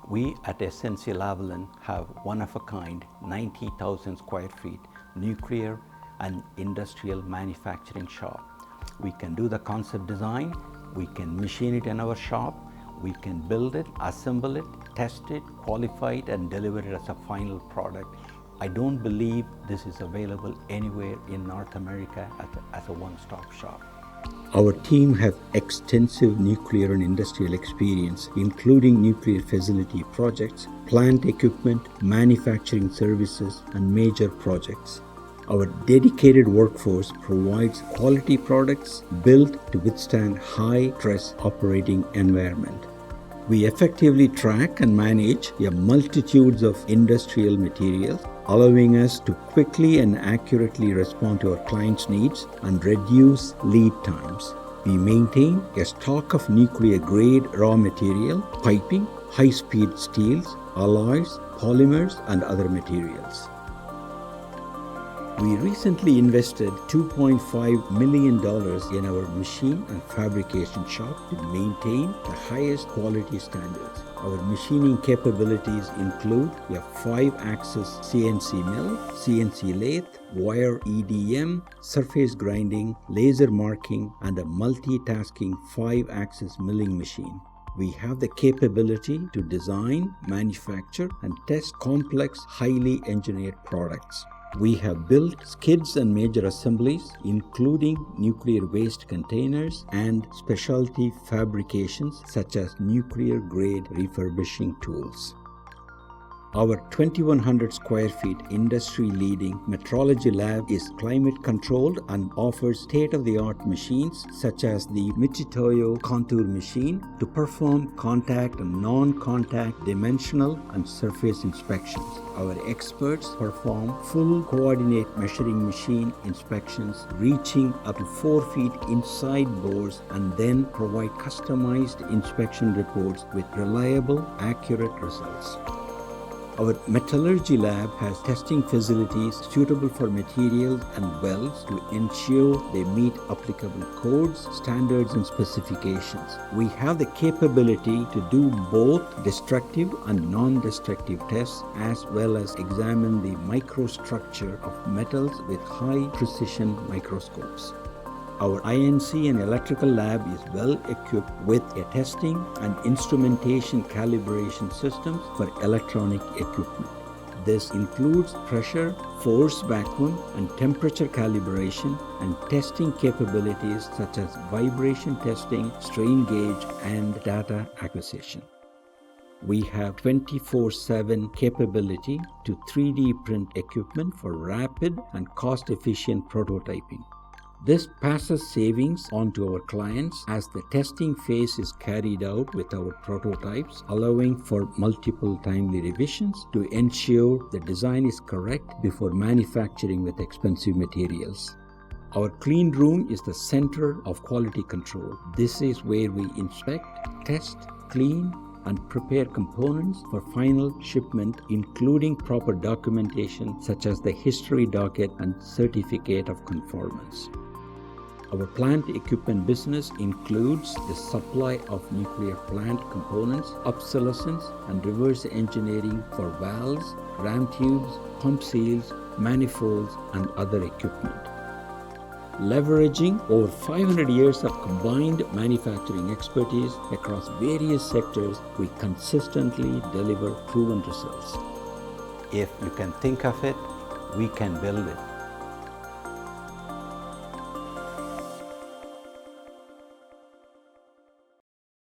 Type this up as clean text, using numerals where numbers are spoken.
We at I&C Lab have one-of-a-kind 90,000 square feet nuclear and industrial manufacturing shop. We can do the concept design, we can machine it in our shop, we can build it, assemble it, test it, qualify it, and deliver it as a final product. I don't believe this is available anywhere in North America as a one-stop shop. Our team have extensive nuclear and industrial experience, including nuclear facility projects, plant equipment, manufacturing services, and major projects. Our dedicated workforce provides quality products built to withstand high-stress operating environment. We effectively track and manage a multitude of industrial materials, allowing us to quickly and accurately respond to our clients' needs and reduce lead times. We maintain a stock of nuclear-grade raw material, piping, high-speed steels, alloys, polymers, and other materials. We recently invested $2.5 million in our machine and fabrication shop to maintain the highest quality standards. Our machining capabilities include a 5-axis CNC mill, CNC lathe, wire EDM, surface grinding, laser marking, and a multitasking 5-axis milling machine. We have the capability to design, manufacture, and test complex, highly engineered products. We have built skids and major assemblies, including nuclear waste containers and specialty fabrications such as nuclear-grade refurbishing tools. Our 2,100 square feet industry-leading Metrology Lab is climate-controlled and offers state-of-the-art machines such as the Mitutoyo contour machine to perform contact and non-contact dimensional and surface inspections. Our experts perform full coordinate measuring machine inspections reaching up to 4 feet inside bores and then provide customized inspection reports with reliable, accurate results. Our Metallurgy Lab has testing facilities suitable for materials and welds to ensure they meet applicable codes, standards, and specifications. We have the capability to do both destructive and non-destructive tests, as well as examine the microstructure of metals with high precision microscopes. Our I&C and Electrical Lab is well equipped with a testing and instrumentation calibration systems for electronic equipment. This includes pressure, force vacuum, and temperature calibration and testing capabilities such as vibration testing, strain gauge, and data acquisition. We have 24/7 capability to 3D print equipment for rapid and cost-efficient prototyping. This passes savings on to our clients as the testing phase is carried out with our prototypes, allowing for multiple timely revisions to ensure the design is correct before manufacturing with expensive materials. Our clean room is the center of quality control. This is where we inspect, test, clean, and prepare components for final shipment, including proper documentation such as the history docket and certificate of conformance. Our plant equipment business includes the supply of nuclear plant components, obsolescence, and reverse engineering for valves, ram tubes, pump seals, manifolds, and other equipment. Leveraging over 500 years of combined manufacturing expertise across various sectors, we consistently deliver proven results. If you can think of it, we can build it.